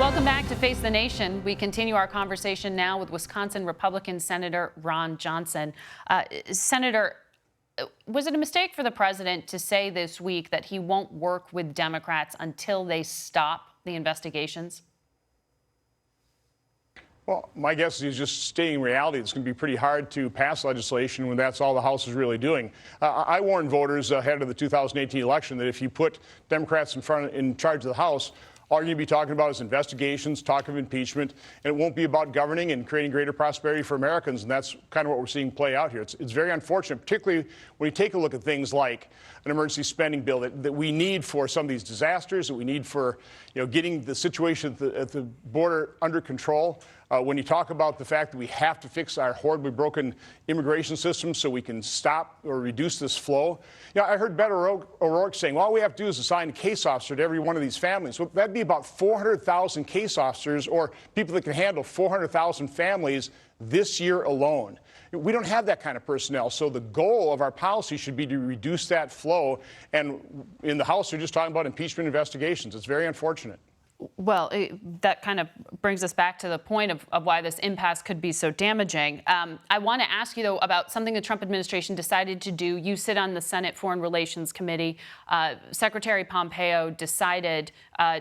Welcome back to Face the Nation. We continue our conversation now with Wisconsin Republican Senator Ron Johnson. Senator, was it a mistake for the president to say this week that he won't work with Democrats until they stop the investigations? Well, my guess is he's just stating reality. It's going to be pretty hard to pass legislation when that's all the House is really doing. I warned voters ahead of the 2018 election that if you put Democrats in charge of the House, all you're going to be talking about is investigations, talk of impeachment, and it won't be about governing and creating greater prosperity for Americans. And that's kind of what we're seeing play out here. It's very unfortunate, particularly when you take a look at things like an emergency spending bill that we need for some of these disasters, that we need for getting the situation at the border under control. When you talk about the fact that we have to fix our horribly broken immigration system so we can stop or reduce this flow. I heard Beto O'Rourke saying, well, all we have to do is assign a case officer to every one of these families. Well, that'd be about 400,000 case officers or people that can handle 400,000 families this year alone. We don't have that kind of personnel. So the goal of our policy should be to reduce that flow. And in the House, they're just talking about impeachment investigations. It's very unfortunate. Well, that kind of brings us back to the point of why this impasse could be so damaging. I want to ask you, though, about something the Trump administration decided to do. You sit on the Senate Foreign Relations Committee. Secretary Pompeo decided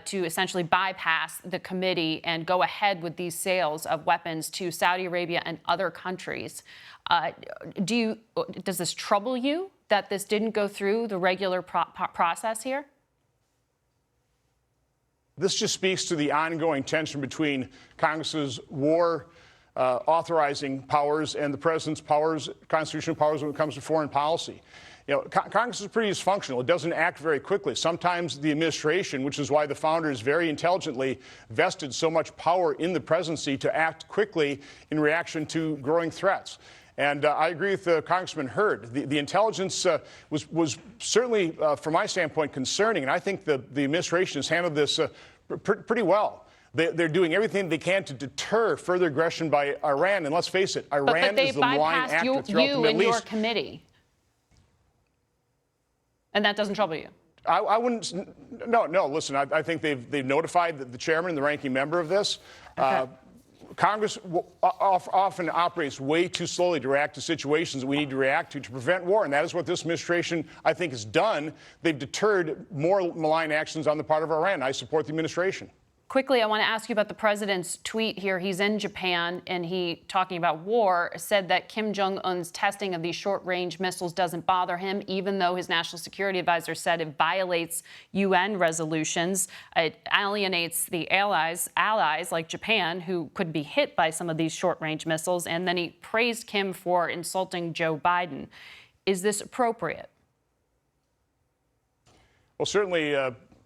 to essentially bypass the committee and go ahead with these sales of weapons to Saudi Arabia and other countries. Does this trouble you that this didn't go through the regular process here? This just speaks to the ongoing tension between Congress's war authorizing powers and the president's powers, constitutional powers when it comes to foreign policy. Congress is pretty dysfunctional. It doesn't act very quickly. Sometimes the administration, which is why the founders very intelligently vested so much power in the presidency to act quickly in reaction to growing threats. And I agree with Congressman Hurd. The intelligence was certainly, from my standpoint, concerning. And I think the administration has handled this pretty well. They're doing everything they can to deter further aggression by Iran. And let's face it, Iran is the malign actor throughout the Middle East. You and your committee. And that doesn't trouble you? I wouldn't. No. Listen, I think they've notified the chairman and the ranking member of this. Okay. Congress often operates way too slowly to react to situations that we need to react to prevent war. And that is what this administration, I think, has done. They've deterred more malign actions on the part of Iran. I support the administration. Quickly, I want to ask you about the president's tweet here. He's in Japan, and he, talking about war, said that Kim Jong-un's testing of these short-range missiles doesn't bother him, even though his national security advisor said it violates UN resolutions. It alienates the allies like Japan, who could be hit by some of these short-range missiles. And then he praised Kim for insulting Joe Biden. Is this appropriate? Well, certainly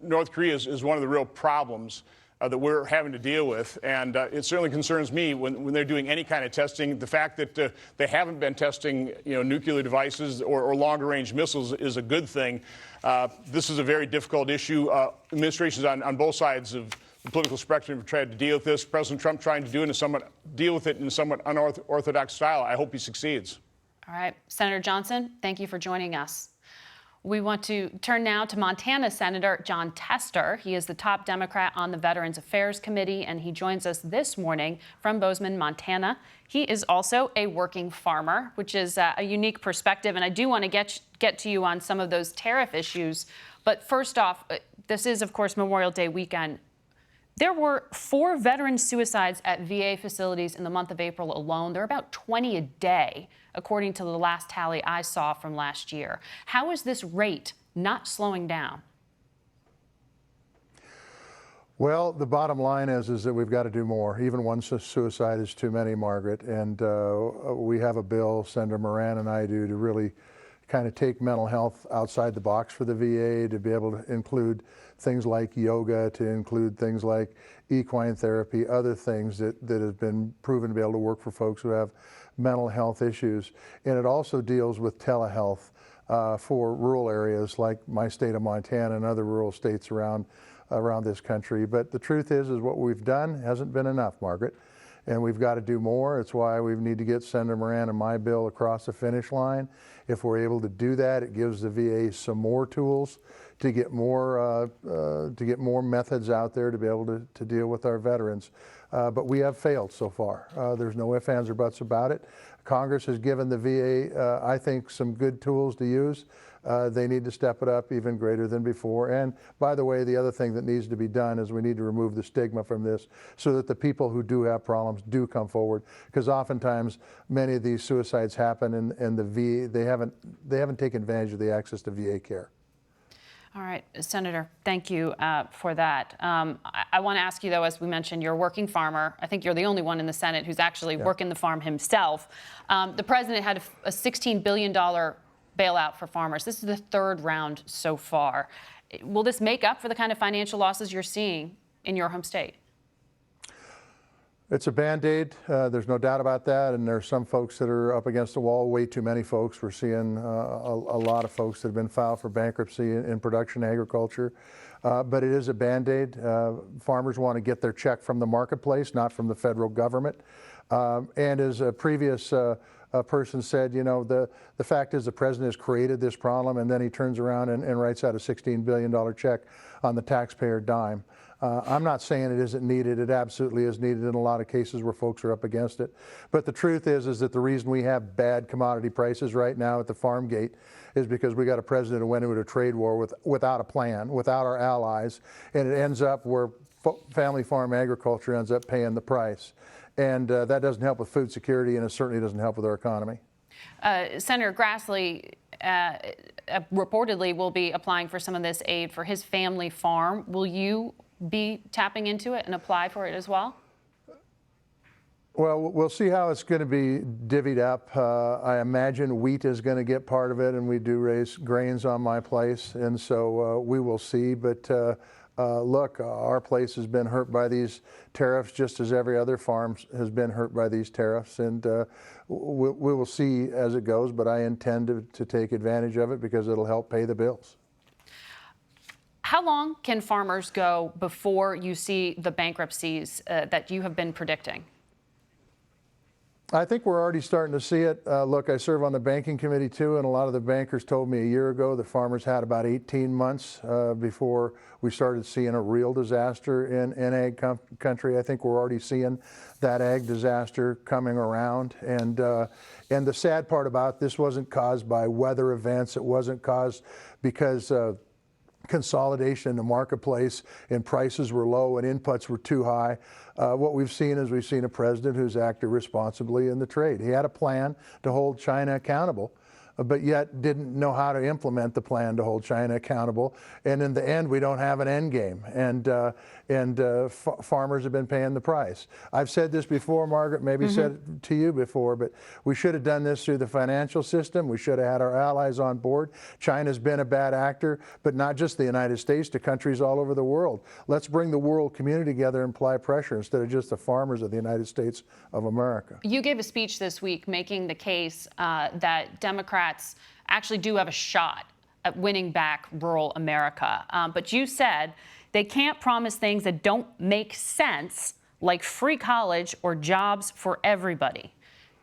North Korea is one of the real problems that we're having to deal with. And it certainly concerns me when they're doing any kind of testing. The fact that they haven't been testing nuclear devices or longer range missiles is a good thing. This is a very difficult issue. Administrations on both sides of the political spectrum have tried to deal with this. President Trump trying to deal with it in a somewhat unorthodox style. I hope he succeeds. All right. Senator Johnson, thank you for joining us. We want to turn now to Montana Senator Jon Tester. He is the top Democrat on the Veterans Affairs Committee, and he joins us this morning from Bozeman, Montana. He is also a working farmer, which is a unique perspective, and I do want to get to you on some of those tariff issues. But first off, this is, of course, Memorial Day weekend. There were 4 veteran suicides at VA facilities in the month of April alone. There are about 20 a day, according to the last tally I saw from last year. How is this rate not slowing down? Well, the bottom line is that we've got to do more. Even one suicide is too many, Margaret. And we have a bill, Senator Moran and I do, to really kind of take mental health outside the box for the VA, to be able to include things like yoga, to include things like equine therapy, other things that have been proven to be able to work for folks who have mental health issues. And it also deals with telehealth for rural areas like my state of Montana and other rural states around this country. But the truth is what we've done hasn't been enough, Margaret. And we've got to do more. It's why we need to get Senator Moran and my bill across the finish line. If we're able to do that, it gives the VA some more tools to get more methods out there to be able to deal with our veterans. But we have failed so far. There's no ifs, ands, or buts about it. Congress has given the VA, I think, some good tools to use. They need to step it up even greater than before. And by the way, the other thing that needs to be done is we need to remove the stigma from this so that the people who do have problems do come forward. Because oftentimes many of these suicides happen and the VA, they haven't taken advantage of the access to VA care. All right, Senator, thank you for that. I want to ask you, though, as we mentioned, you're a working farmer. I think you're the only one in the Senate who's actually working the farm himself. The president had a $16 billion bailout for farmers. This is the third round so far. Will this make up for the kind of financial losses you're seeing in your home state? It's a Band-Aid. There's no doubt about that. And there's some folks that are up against the wall, way too many folks. We're seeing a lot of folks that have been filed for bankruptcy in production agriculture. But it is a Band-Aid. Farmers want to get their check from the marketplace, not from the federal government. And as a previous person said, you know, the fact is the president has created this problem, and then he turns around and writes out a $16 billion check on the taxpayer dime. I'm not saying it isn't needed. It absolutely is needed in a lot of cases where folks are up against it. But the truth is that the reason we have bad commodity prices right now at the farm gate is because we got a president who went into a trade war without a plan, without our allies, and it ends up where family farm agriculture ends up paying the price. And that doesn't help with food security, and it certainly doesn't help with our economy. Senator Grassley reportedly will be applying for some of this aid for his family farm. Will you be tapping into it and apply for it as well? Well, we'll see how it's going to be divvied up. I imagine wheat is going to get part of it, and we do raise grains on my place, and so we will see. But look, our place has been hurt by these tariffs just as every other farm has been hurt by these tariffs, and we will see as it goes, but I intend to take advantage of it because it'll help pay the bills. How long can farmers go before you see the bankruptcies that you have been predicting? I think we're already starting to see it. Look, I serve on the banking committee too, and a lot of the bankers told me a year ago that farmers had about 18 months before we started seeing a real disaster in ag country. I think we're already seeing that ag disaster coming around. And the sad part about this wasn't caused by weather events. It wasn't caused because consolidation in the marketplace and prices were low and inputs were too high. What we've seen is we've seen a president who's acted responsibly in the trade. He had a plan to hold China accountable, but yet didn't know how to implement the plan to hold China accountable. And in the end, we don't have an end game. And farmers have been paying the price. I've said this before, Margaret, maybe said it to you before, but we should have done this through the financial system. We should have had our allies on board. China's been a bad actor, but not just the United States, to countries all over the world. Let's bring the world community together and apply pressure instead of just the farmers of the United States of America. You gave a speech this week making the case that Democrats actually do have a shot at winning back rural America. But you said they can't promise things that don't make sense, like free college or jobs for everybody.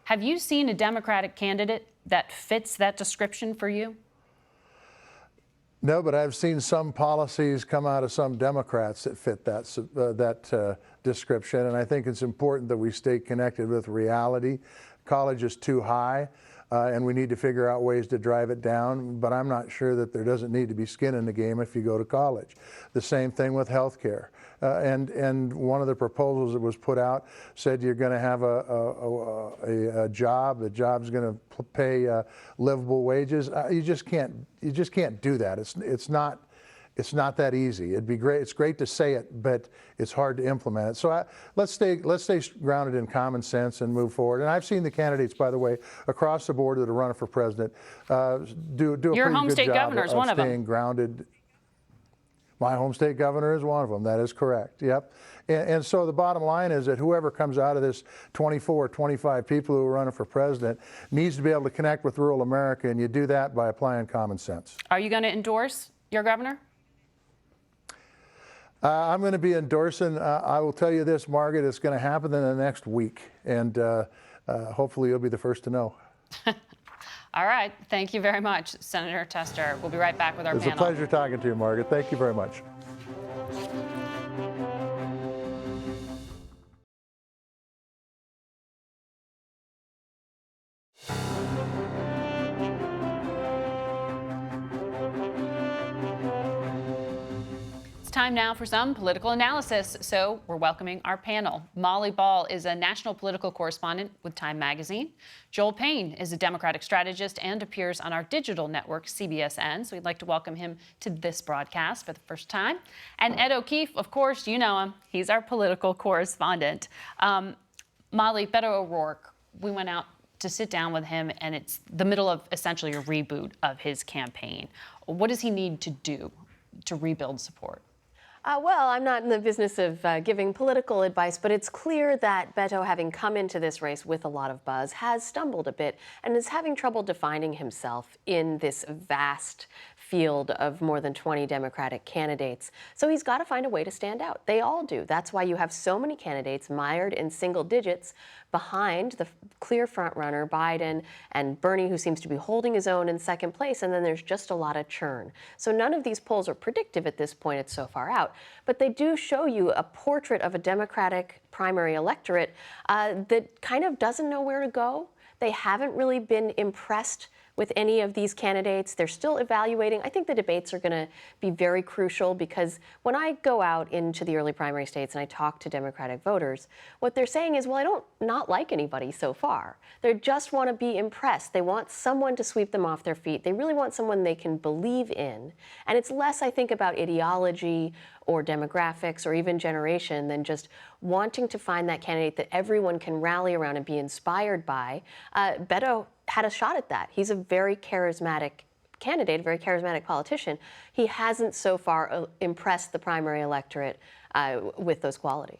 Have you seen a Democratic candidate that fits that description for you? No, but I've seen some policies come out of some Democrats that fit that description, and I think it's important that we stay connected with reality. College is too high, and we need to figure out ways to drive it down, but I'm not sure that there doesn't need to be skin in the game if you go to college. The same thing with health care. And one of the proposals that was put out said you're going to have a job. The job's going to pay livable wages. You just can't do that. It's not that easy. It'd be great. It's great to say it, but it's hard to implement it. So let's stay grounded in common sense and move forward. And I've seen the candidates, by the way, across the board that are running for president do a pretty good job. Your home state governor is one of them. Staying grounded. My home state governor is one of them. That is correct. Yep. And so the bottom line is that whoever comes out of this 24 or 25 people who are running for president needs to be able to connect with rural America, and you do that by applying common sense. Are you going to endorse your governor? I'm going to be endorsing. I will tell you this, Margaret, it's going to happen in the next week, and hopefully you'll be the first to know. All right. Thank you very much, Senator Tester. We'll be right back with our panel. It's a pleasure talking to you, Margaret. Thank you very much. It's time now for some political analysis, so we're welcoming our panel. Molly Ball is a national political correspondent with Time magazine. Joel Payne is a Democratic strategist and appears on our digital network, CBSN, so we'd like to welcome him to this broadcast for the first time. And Ed O'Keefe, of course, you know him. He's our political correspondent. Molly, Beto O'Rourke, we went out to sit down with him, and it's the middle of essentially a reboot of his campaign. What does he need to do to rebuild support? Well, I'm not in the business of giving political advice, but it's clear that Beto, having come into this race with a lot of buzz, has stumbled a bit and is having trouble defining himself in this vast field of more than 20 Democratic candidates. So he's got to find a way to stand out. They all do. That's why you have so many candidates mired in single digits behind the clear frontrunner, Biden, and Bernie, who seems to be holding his own in second place, and then there's just a lot of churn. So none of these polls are predictive at this point. It's so far out. But they do show you a portrait of a Democratic primary electorate that kind of doesn't know where to go. They haven't really been impressed with any of these candidates. They're still evaluating. I think the debates are going to be very crucial because when I go out into the early primary states and I talk to Democratic voters, what they're saying is, well, I don't not like anybody so far. They just want to be impressed. They want someone to sweep them off their feet. They really want someone they can believe in. And it's less, I think, about ideology or demographics or even generation than just wanting to find that candidate that everyone can rally around and be inspired by. Beto had a shot at that. He's a very charismatic candidate, a very charismatic politician. He hasn't so far impressed the primary electorate with those qualities.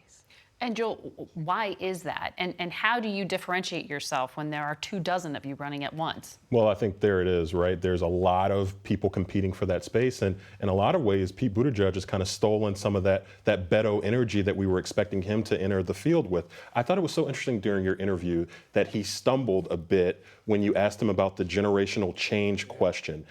And Joel, why is that? And how do you differentiate yourself when there are 24 of you running at once? Well, I think there it is, right? There's a lot of people competing for that space. And in a lot of ways, Pete Buttigieg has kind of stolen some of that Beto energy that we were expecting him to enter the field with. I thought it was so interesting during your interview that he stumbled a bit when you asked him about the generational change question.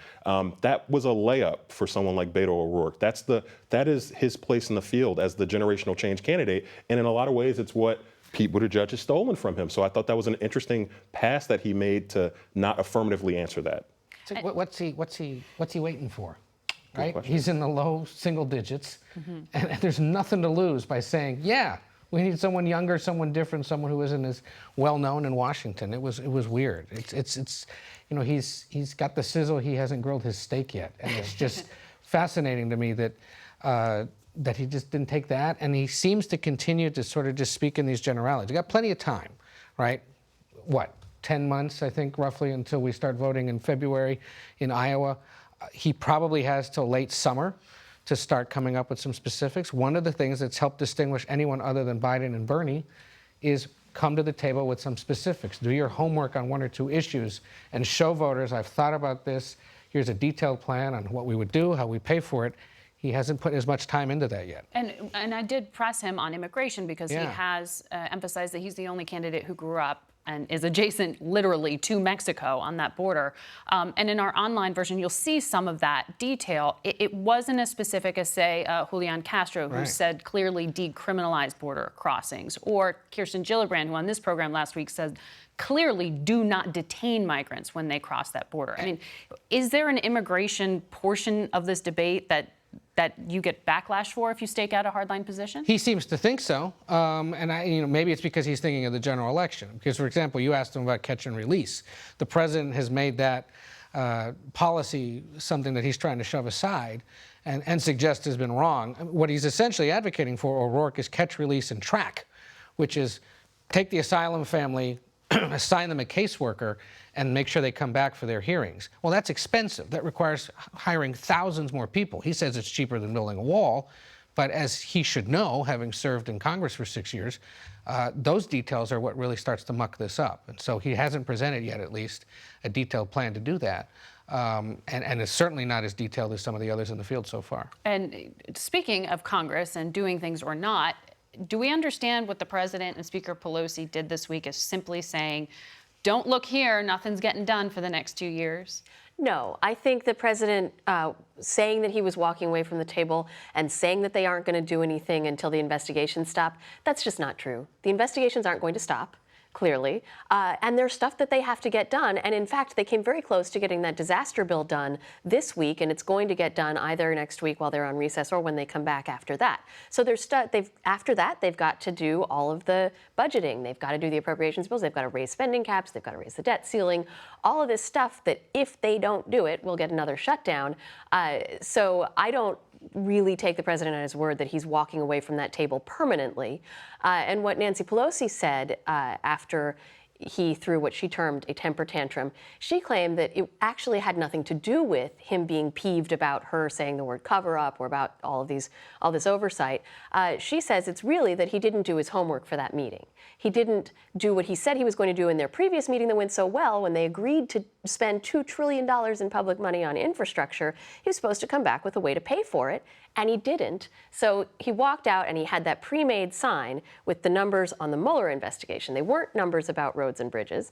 That was a layup for someone like Beto O'Rourke. That is his place in the field as the generational change candidate. And in a lot of ways, it's what Pete Buttigieg has stolen from him. So I thought that was an interesting pass that he made to not affirmatively answer that. So what's he waiting for? Right? He's in the low single digits, and there's nothing to lose by saying, yeah, we need someone younger, someone different, someone who isn't as well known in Washington. It was weird. It's you know, he's got the sizzle. He hasn't grilled his steak yet, and it's just fascinating to me that that he just didn't take that, and he seems to continue to sort of just speak in these generalities. You got plenty of time, right? What, 10 months, I think, roughly, until we start voting in February in Iowa. He probably has till late summer to start coming up with some specifics. One of the things that's helped distinguish anyone other than Biden and Bernie is come to the table with some specifics. Do your homework on one or two issues and show voters, I've thought about this, here's a detailed plan on what we would do, how we pay for it. He hasn't put as much time into that yet. And I did press him on immigration because he has emphasized that he's the only candidate who grew up and is adjacent literally to Mexico on that border. And in our online version, you'll see some of that detail. It wasn't as specific as, say, Julian Castro, who said clearly decriminalize border crossings, or Kirsten Gillibrand, who on this program last week said clearly do not detain migrants when they cross that border. I mean, is there an immigration portion of this debate that you get backlash for if you stake out a hardline position? He seems to think so, and maybe it's because he's thinking of the general election. Because, for example, you asked him about catch and release. The president has made that policy something that he's trying to shove aside and suggest has been wrong. What he's essentially advocating for, O'Rourke, is catch, release, and track, which is take the asylum family, assign them a caseworker, and make sure they come back for their hearings. Well, that's expensive. That requires hiring thousands more people. He says it's cheaper than building a wall, but as he should know, having served in Congress for 6 years, those details are what really starts to muck this up. And so he hasn't presented yet, at least, a detailed plan to do that. And it's certainly not as detailed as some of the others in the field so far. And speaking of Congress and doing things or not, do we understand what the president and Speaker Pelosi did this week as simply saying, don't look here, nothing's getting done for the next 2 years? No, I think the president saying that he was walking away from the table and saying that they aren't going to do anything until the investigations stop, that's just not true. The investigations aren't going to stop, clearly, and there's stuff that they have to get done. And in fact, they came very close to getting that disaster bill done this week, and it's going to get done either next week while they're on recess or when they come back after that. So there's stuff. After that, they've got to do all of the budgeting. They've got to do the appropriations bills. They've got to raise spending caps. They've got to raise the debt ceiling. All of this stuff that if they don't do it, we'll get another shutdown. So I don't really take the president at his word that he's walking away from that table permanently. And what Nancy Pelosi said after he threw what she termed a temper tantrum, she claimed that it actually had nothing to do with him being peeved about her saying the word cover up or about all this oversight. She says it's really that he didn't do his homework for that meeting. He didn't do what he said he was going to do in their previous meeting that went so well when they agreed to spend $2 trillion in public money on infrastructure. He was supposed to come back with a way to pay for it, and he didn't. So he walked out and he had that pre-made sign with the numbers on the Mueller investigation. They weren't numbers about roads and bridges.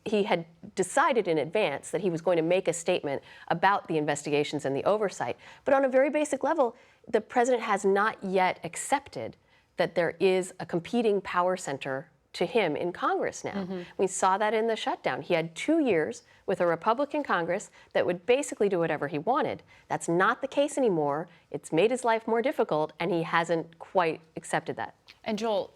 He had decided in advance that he was going to make a statement about the investigations and the oversight. But on a very basic level, the president has not yet accepted that there is a competing power center to him in Congress now. Mm-hmm. We saw that in the shutdown. He had 2 years with a Republican Congress that would basically do whatever he wanted. That's not the case anymore. It's made his life more difficult, and he hasn't quite accepted that. And Joel,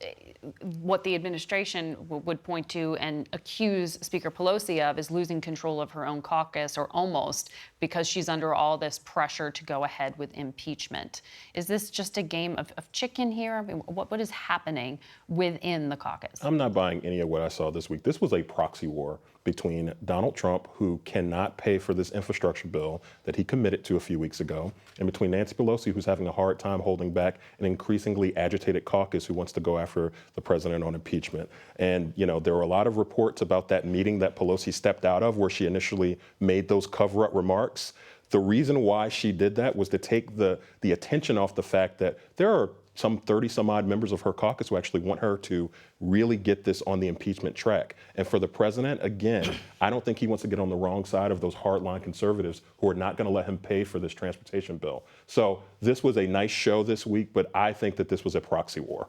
what the administration would point to and accuse Speaker Pelosi of is losing control of her own caucus, or almost, because she's under all this pressure to go ahead with impeachment. Is this just a game of chicken here? I mean, what is happening within the caucus? I'm not buying any of what I saw this week. This was a proxy war between Donald Trump, who cannot pay for this infrastructure bill that he committed to a few weeks ago, and between Nancy Pelosi, who's having a hard time holding back an increasingly agitated caucus who wants to go after the president on impeachment. And, you know, there were a lot of reports about that meeting that Pelosi stepped out of where she initially made those cover-up remarks. The reason why she did that was to take the attention off the fact that there are some 30-some-odd members of her caucus who actually want her to really get this on the impeachment track. And for the president, again, I don't think he wants to get on the wrong side of those hardline conservatives who are not going to let him pay for this transportation bill. So this was a nice show this week, but I think that this was a proxy war.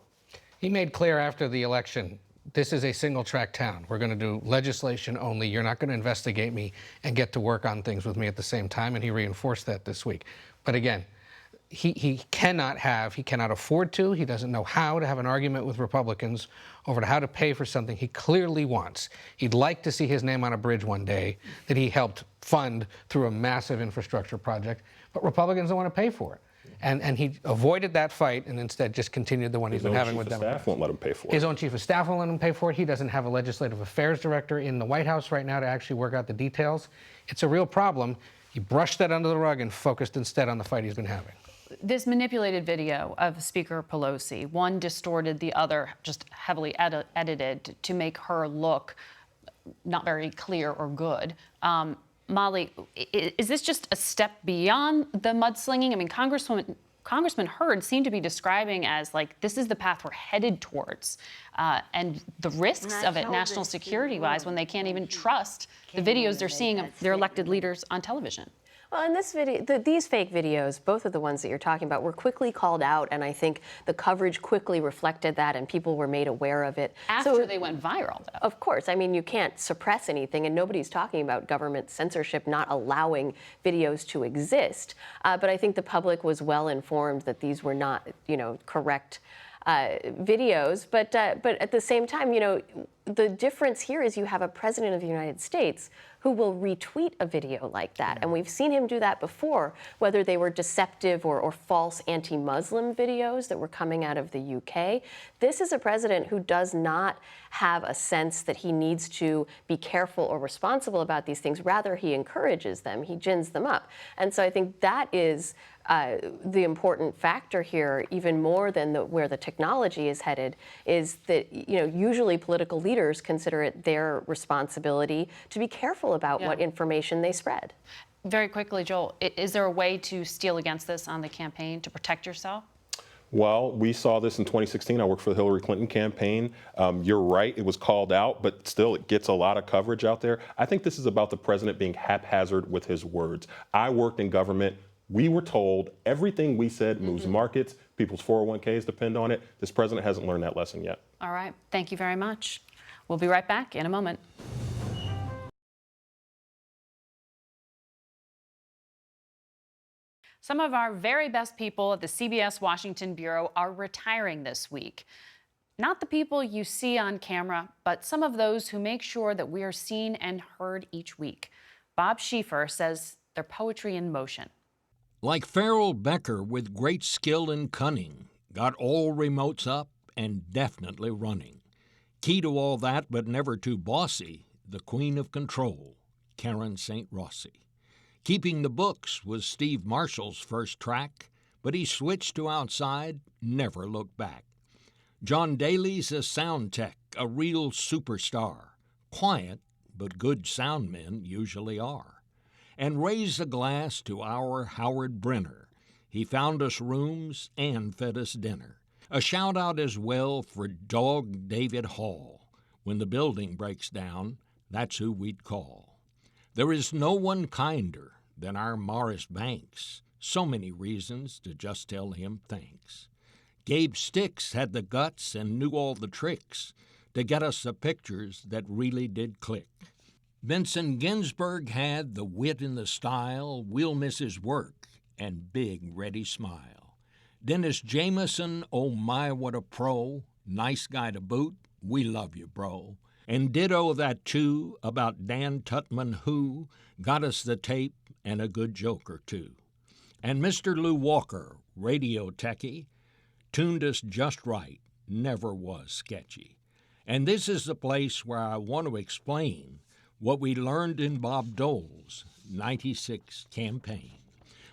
He made clear after the election, this is a single-track town. We're going to do legislation only. You're not going to investigate me and get to work on things with me at the same time, and he reinforced that this week. But again, he cannot afford to, he doesn't know how to have an argument with Republicans over how to pay for something he clearly wants. He'd like to see his name on a bridge one day that he helped fund through a massive infrastructure project, but Republicans don't want to pay for it. And he avoided that fight and instead just continued the one he's been having with Democrats. His own chief of staff won't let him pay for it. His own chief of staff won't let him pay for it. He doesn't have a legislative affairs director in the White House right now to actually work out the details. It's a real problem. He brushed that under the rug and focused instead on the fight he's been having. This manipulated video of Speaker Pelosi, one distorted, the other just heavily edited to make her look not very clear or good. Molly, is this just a step beyond the mudslinging? I mean, Congressman Hurd seemed to be describing as like, this is the path we're headed towards. And the risks of it, national security-wise, when they can't even trust the videos they're seeing of their elected leaders on television. Well, in this video, these fake videos, both of the ones that you're talking about, were quickly called out, and I think the coverage quickly reflected that, and people were made aware of it. After they went viral, though. Of course. I mean, you can't suppress anything, and nobody's talking about government censorship not allowing videos to exist. But I think the public was well informed that these were not, correct videos. But at the same time, the difference here is you have a president of the United States who will retweet a video like that. And we've seen him do that before, whether they were deceptive or false anti-Muslim videos that were coming out of the UK. This is a president who does not have a sense that he needs to be careful or responsible about these things. Rather, he encourages them, he gins them up. And so I think that is the important factor here, even more than where the technology is headed, is that usually political leaders consider it their responsibility to be careful about what information they spread. Very quickly, Joel, is there a way to steal against this on the campaign to protect yourself? Well, we saw this in 2016. I worked for the Hillary Clinton campaign. You're right, it was called out, but still it gets a lot of coverage out there. I think this is about the president being haphazard with his words. I worked in government. We were told everything we said moves markets. People's 401ks depend on it. This president hasn't learned that lesson yet. All right. Thank you very much. We'll be right back in a moment. Some of our very best people at the CBS Washington Bureau are retiring this week. Not the people you see on camera, but some of those who make sure that we are seen and heard each week. Bob Schieffer says they're poetry in motion. Like Farrell Becker with great skill and cunning, got all remotes up and definitely running. Key to all that, but never too bossy, the queen of control, Karen St. Rossi. Keeping the books was Steve Marshall's first track, but he switched to outside, never looked back. John Daly's a sound tech, a real superstar. Quiet, but good sound men usually are. And raise a glass to our Howard Brenner. He found us rooms and fed us dinner. A shout out as well for Dog David Hall. When the building breaks down, that's who we'd call. There is no one kinder than our Morris Banks. So many reasons to just tell him thanks. Gabe Sticks had the guts and knew all the tricks to get us the pictures that really did click. Vincent Ginsburg had the wit and the style, we'll miss his work, and big ready smile. Dennis Jameson, oh my, what a pro, nice guy to boot, we love you, bro. And ditto that too about Dan Tutman, who got us the tape and a good joke or two. And Mr. Lou Walker, radio techie, tuned us just right, never was sketchy. And this is the place where I want to explain what we learned in Bob Dole's '96 campaign.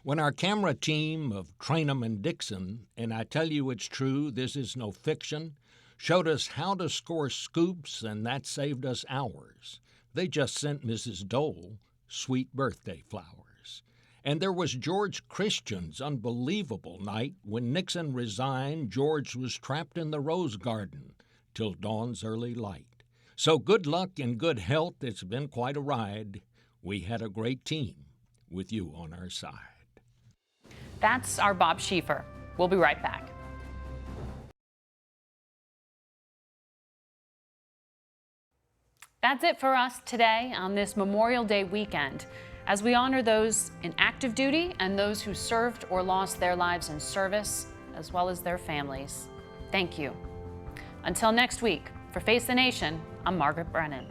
When our camera team of Trainum and Dixon, and I tell you it's true, this is no fiction, showed us how to score scoops, and that saved us hours. They just sent Mrs. Dole sweet birthday flowers. And there was George Christian's unbelievable night. When Nixon resigned, George was trapped in the Rose Garden till dawn's early light. So good luck and good health. It's been quite a ride. We had a great team with you on our side. That's our Bob Schieffer. We'll be right back. That's it for us today on this Memorial Day weekend, as we honor those in active duty and those who served or lost their lives in service, as well as their families. Thank you. Until next week, for Face the Nation, I'm Margaret Brennan.